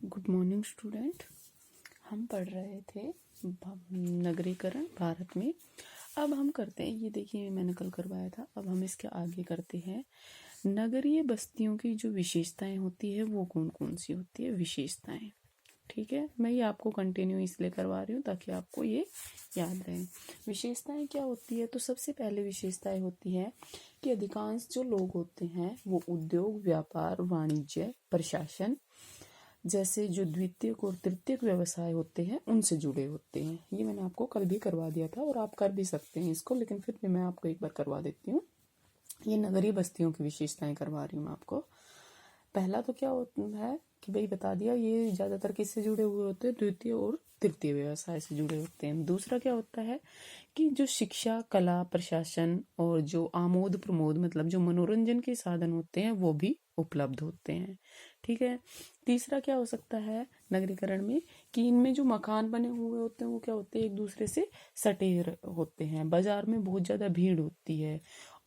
Good morning student. हम पढ़ रहे थे नगरीकरण भारत में। अब हम करते हैं, ये देखिए मैंने कल करवाया था। अब हम इसके आगे करते हैं नगरीय बस्तियों की जो विशेषताएं होती है वो कौन कौन सी होती है विशेषताएं। ठीक है, मैं ये आपको कंटिन्यू इसलिए करवा रही हूँ ताकि आपको ये याद रहे। विशेषताएं क्या होती है, तो सबसे पहले विशेषताएं होती है कि अधिकांश जो लोग होते हैं वो उद्योग, व्यापार, वाणिज्य, प्रशासन जैसे जो द्वितीयक और तृतीयक व्यवसाय होते हैं उनसे जुड़े होते हैं। ये मैंने आपको कल भी करवा दिया था और आप कर भी सकते हैं इसको, लेकिन फिर भी मैं आपको एक बार करवा देती हूँ। ये नगरीय बस्तियों की विशेषताएं करवा रही हूँ मैं आपको। पहला तो क्या होता है कि भाई बता दिया, ये ज्यादातर किससे जुड़े हुए होते हैं, द्वितीय और तृतीय व्यवसाय से जुड़े होते हैं। दूसरा क्या होता है कि जो शिक्षा, कला, प्रशासन और जो आमोद प्रमोद मतलब जो मनोरंजन के साधन होते हैं वो भी उपलब्ध होते हैं। ठीक है। तीसरा क्या हो सकता है नगरीकरण में कि इनमें जो मकान बने हुए होते हैं वो क्या होते हैं, एक दूसरे से सटे होते हैं। बाजार में बहुत ज्यादा भीड़ होती है।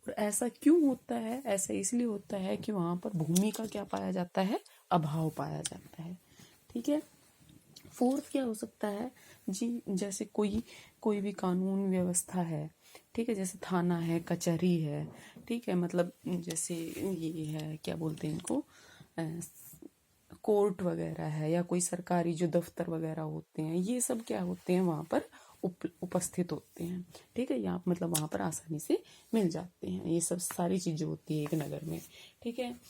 और ऐसा क्यों होता है, ऐसा इसलिए होता है कि वहां पर भूमि का क्या पाया जाता है, अभाव पाया जाता है। ठीक है। फोर्थ क्या हो सकता है जी, जैसे कोई भी कानून व्यवस्था है, ठीक है, जैसे थाना है, कचहरी है, ठीक है, मतलब जैसे ये है क्या बोलते हैं इनको, कोर्ट वगैरह है, या कोई सरकारी जो दफ्तर वगैरह होते हैं, ये सब क्या होते हैं वहां पर उपस्थित होते हैं। ठीक है, यहाँ मतलब वहां पर आसानी से मिल जाते हैं। ये सब सारी चीजें होती है एक नगर में। ठीक है।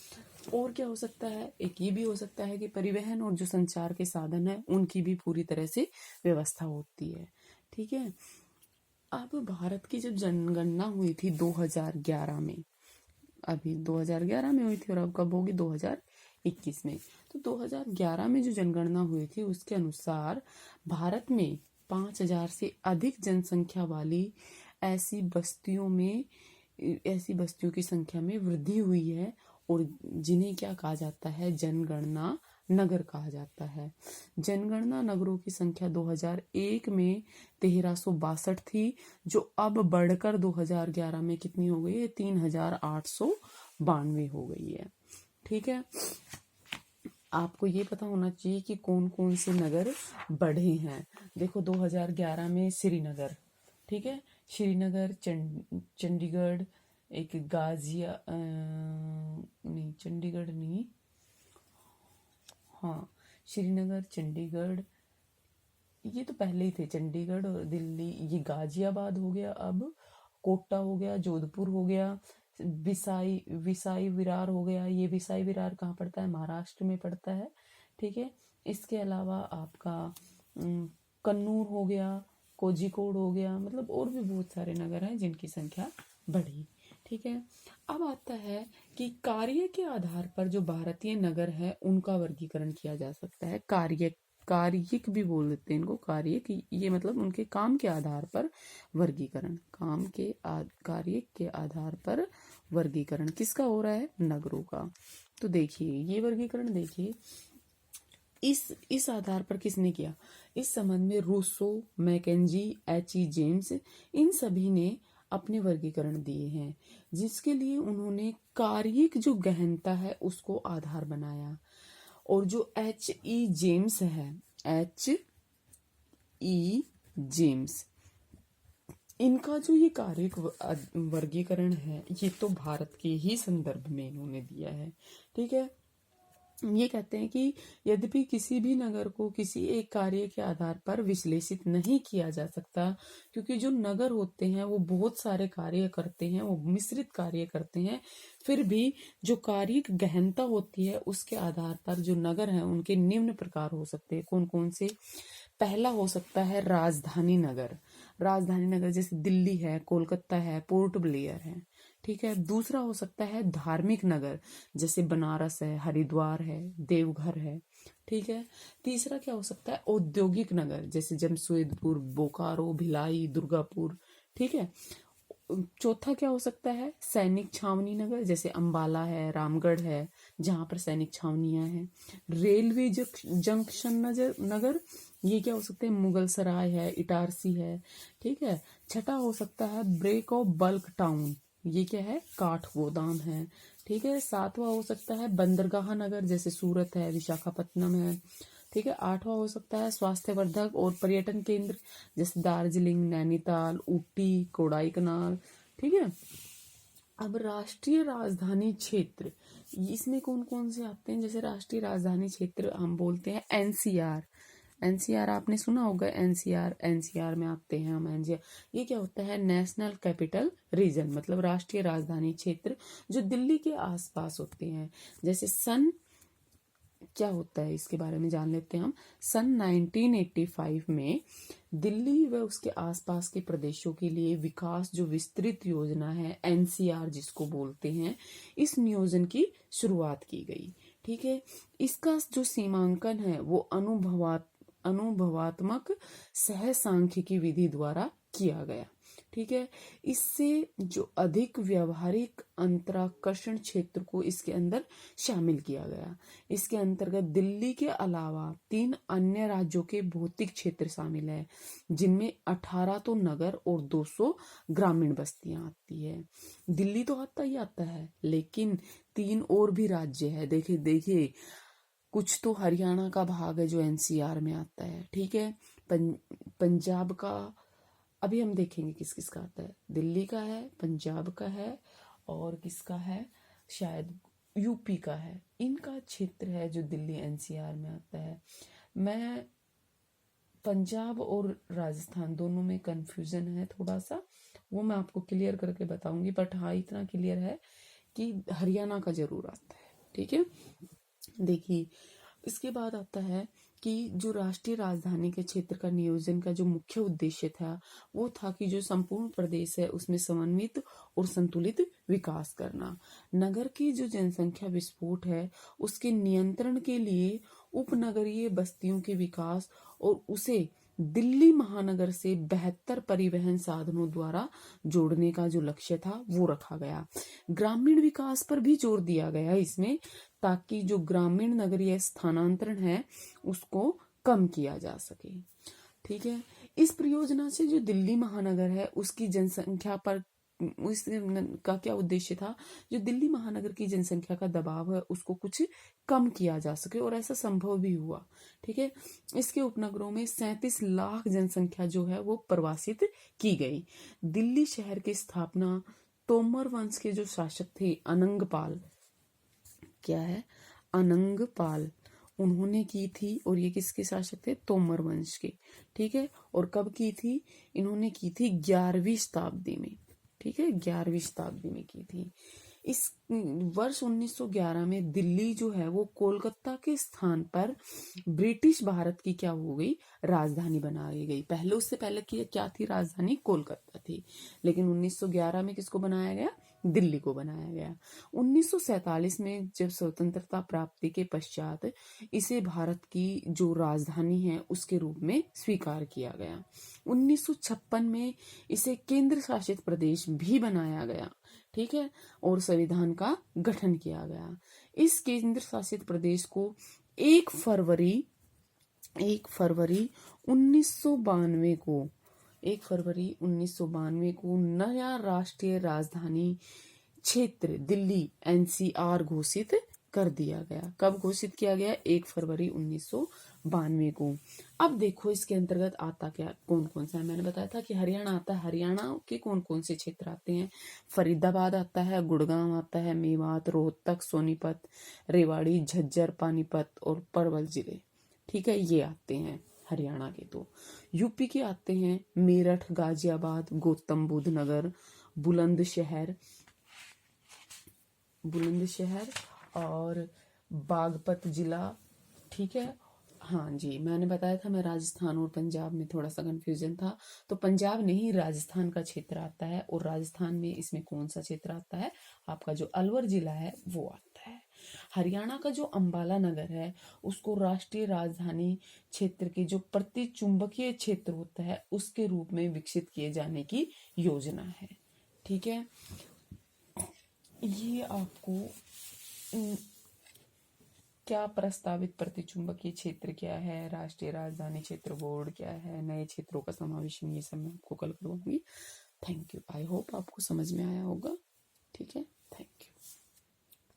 और क्या हो सकता है, एक ये भी हो सकता है कि परिवहन और जो संचार के साधन है उनकी भी पूरी तरह से व्यवस्था होती है। ठीक है। अब भारत की जब जनगणना हुई थी 2011 में, अभी 2011 में हुई थी और अब कब होगी 2021 में, तो 2011 में जो जनगणना हुई थी उसके अनुसार भारत में 5,000 से अधिक जनसंख्या वाली ऐसी बस्तियों की संख्या में वृद्धि हुई है, और जिन्हें क्या कहा जाता है, जनगणना नगर कहा जाता है। जनगणना नगरों की संख्या 2001 में 1362 थी, जो अब बढ़कर 2011 में कितनी हो गई है, 3,892 हो गई है। ठीक है। आपको ये पता होना चाहिए कि कौन कौन से नगर बढ़े हैं। देखो 2011 में श्रीनगर, ठीक है, श्रीनगर, चंडीगढ़, एक नहीं चंडीगढ़ नहीं, हाँ श्रीनगर, चंडीगढ़, ये तो पहले ही थे, चंडीगढ़ और दिल्ली, ये गाजियाबाद हो गया, अब कोटा हो गया, जोधपुर हो गया, विसाई विरार हो गया। ये विसाई विरार कहाँ पड़ता है, महाराष्ट्र में पड़ता है। ठीक है। इसके अलावा आपका कन्नूर हो गया, कोझिकोड हो गया, मतलब और भी बहुत सारे नगर हैं जिनकी संख्या बढ़ी। ठीक है। अब आता है कि कार्य के आधार पर जो भारतीय नगर है उनका वर्गीकरण किया जा सकता है। कार्यिक भी बोल देते हैं इनको, कार्य की, ये मतलब उनके काम के आधार पर वर्गीकरण, कार्य के आधार पर वर्गीकरण किसका हो रहा है, नगरों का। तो देखिए ये वर्गीकरण देखिए, इस आधार पर किसने किया, इस संबंध में रूसो, मैकेंजी, एच.ई. जेम्स, इन सभी ने अपने वर्गीकरण दिए हैं, जिसके लिए उन्होंने कार्यिक जो गहनता है उसको आधार बनाया। और जो एच.ई. जेम्स है, एच.ई. जेम्स, इनका जो ये कार्यिक वर्गीकरण है ये तो भारत के ही संदर्भ में इन्होंने दिया है। ठीक है। ये कहते हैं कि यद्यपि किसी भी नगर को किसी एक कार्य के आधार पर विश्लेषित नहीं किया जा सकता, क्योंकि जो नगर होते हैं वो बहुत सारे कार्य करते हैं, वो मिश्रित कार्य करते हैं, फिर भी जो कार्य गहनता होती है उसके आधार पर जो नगर हैं उनके निम्न प्रकार हो सकते हैं। कौन कौन से, पहला हो सकता है राजधानी नगर, राजधानी नगर जैसे दिल्ली है, कोलकाता है, पोर्ट ब्लेयर है। ठीक है। दूसरा हो सकता है धार्मिक नगर, जैसे बनारस है, हरिद्वार है, देवघर है। ठीक है। तीसरा क्या हो सकता है, औद्योगिक नगर, जैसे जमशेदपुर, बोकारो, भिलाई, दुर्गापुर। ठीक है। चौथा क्या हो सकता है, सैनिक छावनी नगर, जैसे अंबाला है, रामगढ़ है, जहां पर सैनिक छावनियां हैं। रेलवे जंक्शन नगर, ये क्या हो सकते हैं, मुगल सराय है, इटारसी है। ठीक है। छठा हो सकता है ब्रेक ऑफ बल्क टाउन, ये क्या है, काठ गोदाम है। ठीक है। सातवां हो सकता है बंदरगाह नगर, जैसे सूरत है, विशाखापट्टनम है। ठीक है। 8वां हो सकता है स्वास्थ्यवर्धक और पर्यटन केंद्र, जैसे दार्जिलिंग, नैनीताल, ऊटी, कोडाईकनाल। ठीक है। अब राष्ट्रीय राजधानी क्षेत्र, इसमें कौन कौन से आते हैं? जैसे राष्ट्रीय राजधानी क्षेत्र हम बोलते हैं एनसीआर। एनसीआर आपने सुना होगा, एनसीआर। एनसीआर में आते हैं हम एनसीआर। ये क्या होता है? नेशनल कैपिटल रीजन, मतलब राष्ट्रीय राजधानी क्षेत्र जो दिल्ली के आसपास होते हैं। जैसे सन क्या होता है इसके बारे में जान लेते हैं हम। सन 1985 में दिल्ली व उसके आसपास के प्रदेशों के लिए विकास जो विस्तृत योजना है एनसीआर जिसको बोलते हैं, इस नियोजन की शुरुआत की गई। ठीक है। इसका जो सीमांकन है वो अनुभवात्मक सहसांख्यिकी विधि द्वारा किया गया। ठीक है। इससे जो अधिक व्यवहारिक अंतराकर्षण क्षेत्र को इसके अंदर शामिल किया गया। इसके अंतर्गत दिल्ली के अलावा 3 अन्य राज्यों के भौतिक क्षेत्र शामिल है, जिनमें 18 तो नगर और 200 ग्रामीण बस्तियां आती है। दिल्ली तो आता ही आता है, लेकिन 3 और भी राज्य है। देखिए देखिए, कुछ तो हरियाणा का भाग है जो एनसीआर में आता है। ठीक है। पंजाब का अभी हम देखेंगे किस किस का आता है। दिल्ली का है, पंजाब का है, और किसका है? शायद यूपी का है। इनका क्षेत्र है जो दिल्ली एनसीआर में आता है। मैं पंजाब और राजस्थान दोनों में कंफ्यूजन है थोड़ा सा, वो मैं आपको क्लियर करके बताऊंगी। बट हाँ, इतना क्लियर है कि हरियाणा का जरूर आता है। ठीक है। देखिए, इसके बाद आता है कि जो राष्ट्रीय राजधानी के क्षेत्र का नियोजन का जो मुख्य उद्देश्य था वो था कि जो संपूर्ण प्रदेश है उसमें समन्वित और संतुलित विकास करना। नगर की जो जनसंख्या विस्फोट है उसके नियंत्रण के लिए उपनगरीय बस्तियों के विकास और उसे दिल्ली महानगर से बेहतर परिवहन साधनों द्वारा जोड़ने का जो लक्ष्य था वो रखा गया। ग्रामीण विकास पर भी जोर दिया गया इसमें, ताकि जो ग्रामीण नगरीय स्थानांतरण है उसको कम किया जा सके। ठीक है। इस परियोजना से जो दिल्ली महानगर है उसकी जनसंख्या पर का क्या उद्देश्य था? जो दिल्ली महानगर की जनसंख्या का दबाव है उसको कुछ कम किया जा सके, और ऐसा संभव भी हुआ। ठीक है। इसके उपनगरों में 37 लाख जनसंख्या जो है वो प्रवासित की गई। दिल्ली शहर की स्थापना तोमर वंश के जो शासक थे अनंगपाल, क्या है? अनंगपाल, उन्होंने की थी। और ये किसके शासक थे? तोमर वंश के। ठीक है। और कब की थी? इन्होंने की थी 11वीं शताब्दी में। ठीक है, 11वीं शताब्दी में की थी। इस वर्ष 1911 में दिल्ली जो है वो कोलकाता के स्थान पर ब्रिटिश भारत की क्या हो गई? राजधानी बनाई गई। पहले उससे पहले की क्या थी? राजधानी कोलकाता थी। लेकिन 1911 में किसको बनाया गया? दिल्ली को बनाया गया। 1947 में जब स्वतंत्रता प्राप्ति के पश्चात इसे भारत की जो राजधानी है उसके रूप में स्वीकार किया गया। 1956 में इसे केंद्र शासित प्रदेश भी बनाया गया। ठीक है। और संविधान का गठन किया गया। इस केंद्र शासित प्रदेश को 1 फरवरी 1992 को 1 फरवरी 1992 को नया राष्ट्रीय राजधानी क्षेत्र दिल्ली एनसीआर घोषित कर दिया गया। कब घोषित किया गया? 1 फरवरी 1992 को। अब देखो इसके अंतर्गत आता क्या कौन कौन सा है। मैंने बताया था कि हरियाणा आता है। हरियाणा के कौन कौन से क्षेत्र आते हैं? फरीदाबाद आता है, गुड़गांव आता है, मेवात, रोहतक, सोनीपत, रेवाड़ी, झज्जर, पानीपत और पलवल जिले। ठीक है, ये आते हैं हरियाणा के। तो यूपी के आते हैं मेरठ, गाजियाबाद, गौतम बुद्ध नगर, बुलंदशहर और बागपत जिला। ठीक है। हाँ जी, मैंने बताया था मैं राजस्थान और पंजाब में थोड़ा सा कंफ्यूजन था। तो पंजाब नहीं, राजस्थान का क्षेत्र आता है। और राजस्थान में इसमें कौन सा क्षेत्र आता है? आपका जो अलवर जिला है वो आता है। हरियाणा का जो अंबाला नगर है उसको राष्ट्रीय राजधानी क्षेत्र के जो प्रति चुंबकीय क्षेत्र होता है उसके रूप में विकसित किए जाने की योजना है। ठीक है। ये आपको क्या प्रस्तावित प्रतिचुंबकीय क्षेत्र क्या है, राष्ट्रीय राजधानी क्षेत्र बोर्ड क्या है, नए क्षेत्रों का समावेशन, ये सब मैं आपको कल करवाऊंगी। Thank you. आई होप आपको समझ में आया होगा। ठीक है, थैंक यू।